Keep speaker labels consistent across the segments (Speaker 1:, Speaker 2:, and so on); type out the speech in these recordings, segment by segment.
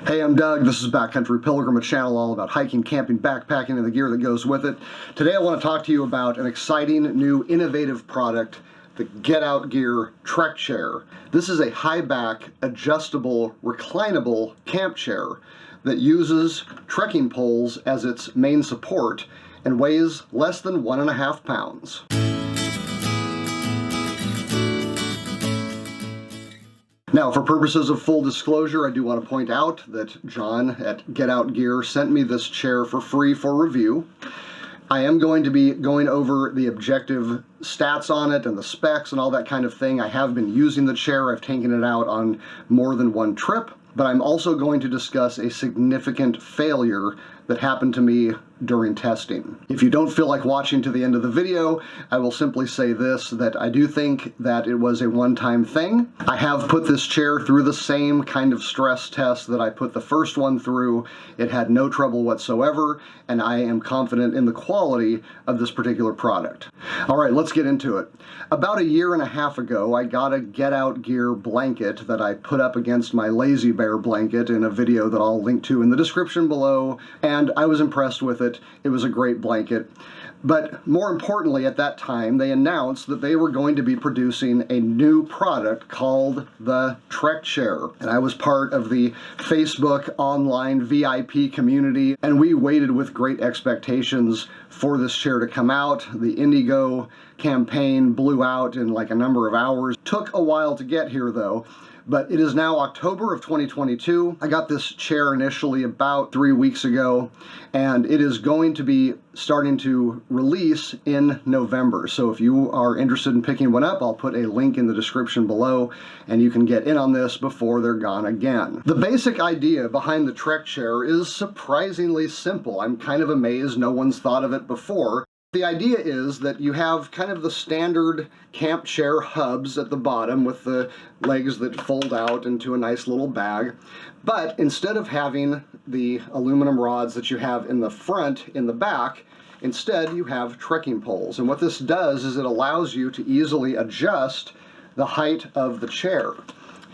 Speaker 1: Hey, I'm Doug. This is Backcountry Pilgrim, a channel all about hiking, camping, backpacking, and the gear that goes with it. Today I want to talk to you about an exciting, new, innovative product, the Get Out Gear Trek Chair. This is a high-back, adjustable, reclinable camp chair that uses trekking poles as its main support and weighs less than 1.5 pounds. Now, for purposes of full disclosure, I do want to point out that John at Get Out Gear sent me this chair for free for review. I am going to be going over the objective stats on it and the specs and all that kind of thing. I have been using the chair. I've taken it out on more than one trip, but I'm also going to discuss a significant failure that happened to me during testing. If you don't feel like watching to the end of the video, I will simply say this, that I do think that it was a one-time thing. I have put this chair through the same kind of stress test that I put the first one through. It had no trouble whatsoever, and I am confident in the quality of this particular product. All right, let's get into it. About 1.5 years ago, I got a Get Out Gear blanket that I put up against my Lazy Bear blanket in a video that I'll link to in the description below, and I was impressed with it. It was a great blanket. But more importantly, at that time, they announced that they were going to be producing a new product called the Trek Chair. And I was part of the Facebook online VIP community, and we waited with great expectations for this chair to come out. The Indigo campaign blew out in like a number of hours. Took a while to get here though. But it is now October of 2022. I got this chair initially about 3 weeks ago, and it is going to be starting to release in November. So if you are interested in picking one up, I'll put a link in the description below, and you can get in on this before they're gone again. The basic idea behind the Trek Chair is surprisingly simple. I'm kind of amazed no one's thought of it before. The idea is that you have kind of the standard camp chair hubs at the bottom with the legs that fold out into a nice little bag, but instead of having the aluminum rods that you have in the front, in the back, instead you have trekking poles. And what this does is it allows you to easily adjust the height of the chair.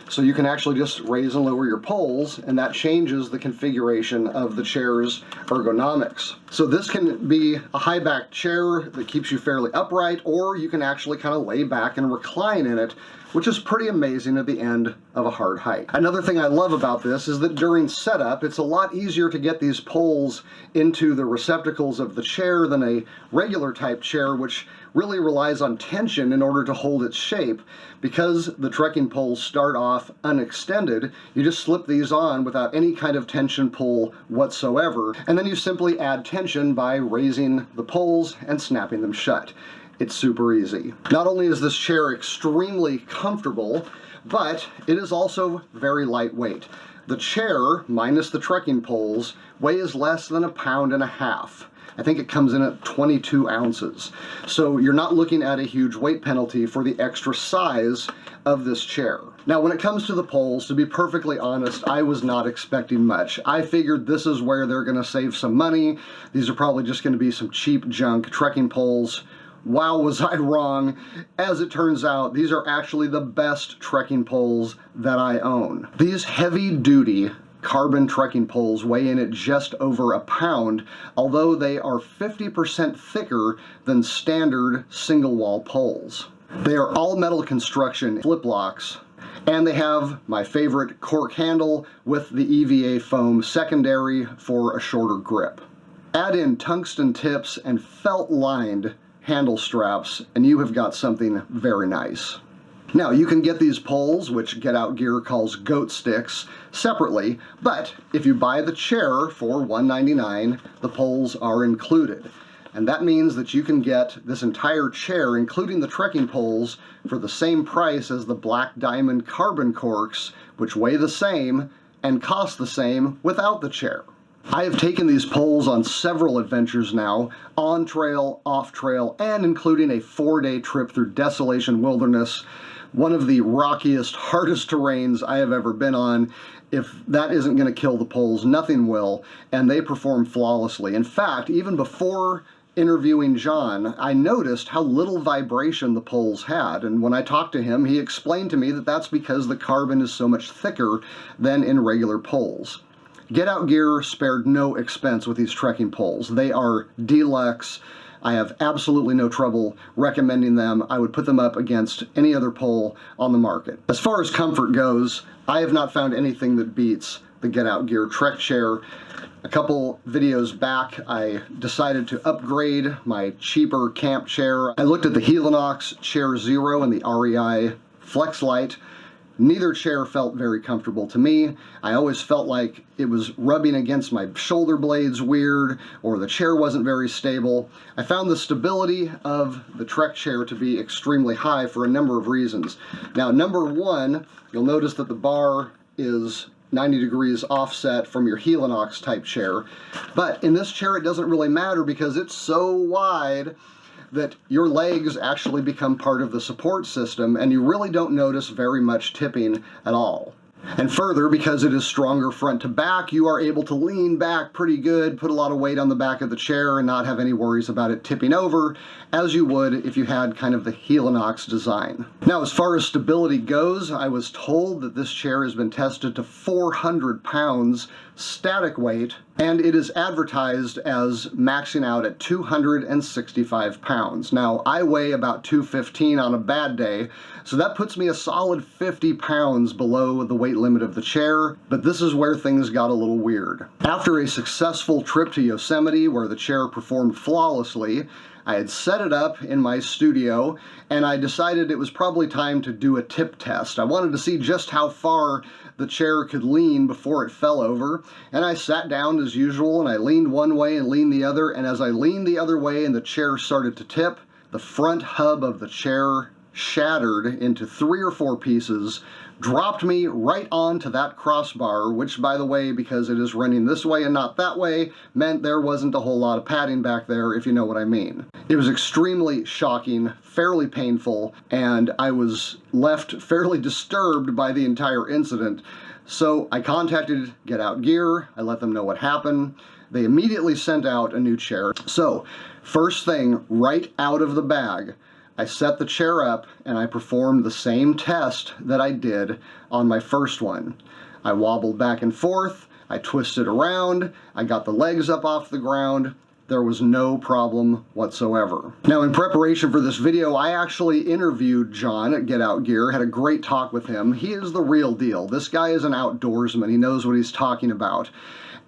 Speaker 1: So you can actually just raise and lower your poles, and that changes the configuration of the chair's ergonomics. So this can be a high back chair that keeps you fairly upright, or you can actually kind of lay back and recline in it, which is pretty amazing at the end of a hard hike. Another thing I love about this is that during setup, it's a lot easier to get these poles into the receptacles of the chair than a regular type chair, which really relies on tension in order to hold its shape. Because the trekking poles start off unextended, you just slip these on without any kind of tension pull whatsoever, and then you simply add tension by raising the poles and snapping them shut. It's super easy. Not only is this chair extremely comfortable, but it is also very lightweight. The chair, minus the trekking poles, weighs less than 1.5 pounds. I think it comes in at 22 ounces. So you're not looking at a huge weight penalty for the extra size of this chair. Now, when it comes to the poles, to be perfectly honest, I was not expecting much. I figured this is where they're gonna save some money. These are probably just gonna be some cheap junk trekking poles. Wow, was I wrong. As it turns out, these are actually the best trekking poles that I own. These heavy-duty carbon trekking poles weigh in at just over 1 pound, although they are 50% thicker than standard single wall poles. They are all metal construction flip locks, and they have my favorite cork handle with the EVA foam secondary for a shorter grip. Add in tungsten tips and felt-lined handle straps, and you have got something very nice. Now, you can get these poles, which Get Out Gear calls goat sticks, separately, but if you buy the chair for $199, the poles are included. And that means that you can get this entire chair, including the trekking poles, for the same price as the Black Diamond carbon corks, which weigh the same and cost the same without the chair. I have taken these poles on several adventures now, on trail, off trail, and including a 4-day trip through Desolation Wilderness, one of the rockiest, hardest terrains I have ever been on. If that isn't going to kill the poles, nothing will, and they perform flawlessly. In fact, even before interviewing John, I noticed how little vibration the poles had, and when I talked to him, he explained to me that that's because the carbon is so much thicker than in regular poles. Get Out Gear spared no expense with these trekking poles. They are deluxe. I have absolutely no trouble recommending them. I would put them up against any other pole on the market. As far as comfort goes, I have not found anything that beats the Get Out Gear Trek Chair. A couple videos back, I decided to upgrade my cheaper camp chair. I looked at the Helinox Chair Zero and the REI FlexLite. Neither chair felt very comfortable to me. I always felt like it was rubbing against my shoulder blades weird, or the chair wasn't very stable. I found the stability of the Trek chair to be extremely high for a number of reasons. Now, number one, you'll notice that the bar is 90 degrees offset from your Helinox type chair. But in this chair, it doesn't really matter because it's so wide that your legs actually become part of the support system, and you really don't notice very much tipping at all. And further, because it is stronger front to back, you are able to lean back pretty good, put a lot of weight on the back of the chair, and not have any worries about it tipping over, as you would if you had kind of the Helinox design. Now, as far as stability goes, I was told that this chair has been tested to 400 pounds static weight, and it is advertised as maxing out at 265 pounds. Now, I weigh about 215 on a bad day, so that puts me a solid 50 pounds below the weight limit of the chair, but this is where things got a little weird. After a successful trip to Yosemite, where the chair performed flawlessly, I had set it up in my studio, and I decided it was probably time to do a tip test. I wanted to see just how far the chair could lean before it fell over, and I sat down as usual, and I leaned one way and leaned the other, and as I leaned the other way and the chair started to tip, the front hub of the chair shattered into 3 or 4 pieces, dropped me right onto that crossbar, which, by the way, because it is running this way and not that way, meant there wasn't a whole lot of padding back there, if you know what I mean. It was extremely shocking, fairly painful, and I was left fairly disturbed by the entire incident. So I contacted Get Out Gear, I let them know what happened. They immediately sent out a new chair. So, first thing, right out of the bag, I set the chair up and I performed the same test that I did on my first one. I wobbled back and forth, I twisted around, I got the legs up off the ground. There was no problem whatsoever. Now, in preparation for this video, I actually interviewed John at Get Out Gear, had a great talk with him. He is the real deal. This guy is an outdoorsman. He knows what he's talking about.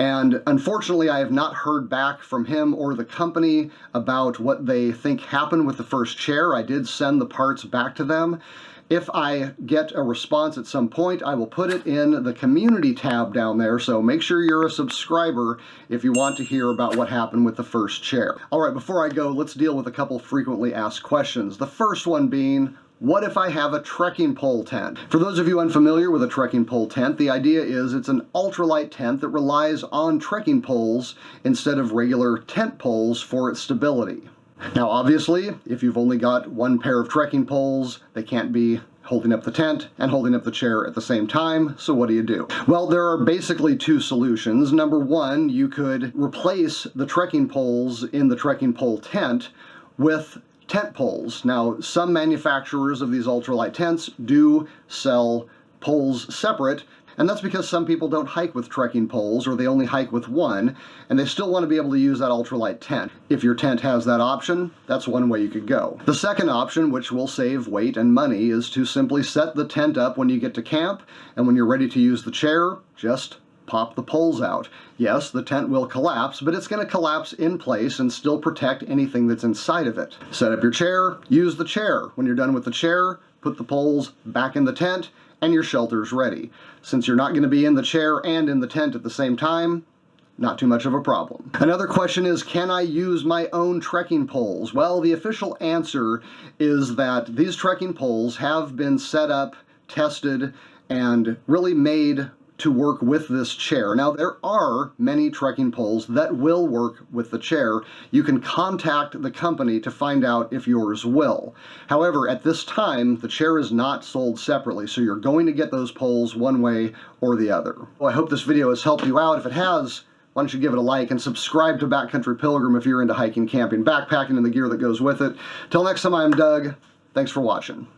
Speaker 1: And unfortunately, I have not heard back from him or the company about what they think happened with the first chair. I did send the parts back to them. If I get a response at some point, I will put it in the community tab down there, so make sure you're a subscriber if you want to hear about what happened with the first chair. All right, before I go, let's deal with a couple frequently asked questions. The first one being, what if I have a trekking pole tent? For those of you unfamiliar with a trekking pole tent, the idea is it's an ultralight tent that relies on trekking poles instead of regular tent poles for its stability. Now, obviously, if you've only got one pair of trekking poles, they can't be holding up the tent and holding up the chair at the same time, so what do? Well, there are basically 2 solutions. Number one, you could replace the trekking poles in the trekking pole tent with tent poles. Now, some manufacturers of these ultralight tents do sell poles separate, and that's because some people don't hike with trekking poles, or they only hike with one, and they still want to be able to use that ultralight tent. If your tent has that option, that's one way you could go. The second option, which will save weight and money, is to simply set the tent up when you get to camp, and when you're ready to use the chair, just pop the poles out. Yes, the tent will collapse, but it's going to collapse in place and still protect anything that's inside of it. Set up your chair, use the chair. When you're done with the chair, put the poles back in the tent, and your shelter's ready. Since you're not going to be in the chair and in the tent at the same time, not too much of a problem. Another question is, can I use my own trekking poles? Well, the official answer is that these trekking poles have been set up, tested, and really made to work with this chair. Now, there are many trekking poles that will work with the chair. You can contact the company to find out if yours will. However, at this time, the chair is not sold separately, so you're going to get those poles one way or the other. Well, I hope this video has helped you out. If it has, why don't you give it a like and subscribe to Backcountry Pilgrim if you're into hiking, camping, backpacking, and the gear that goes with it. Till next time, I'm Doug. Thanks for watching.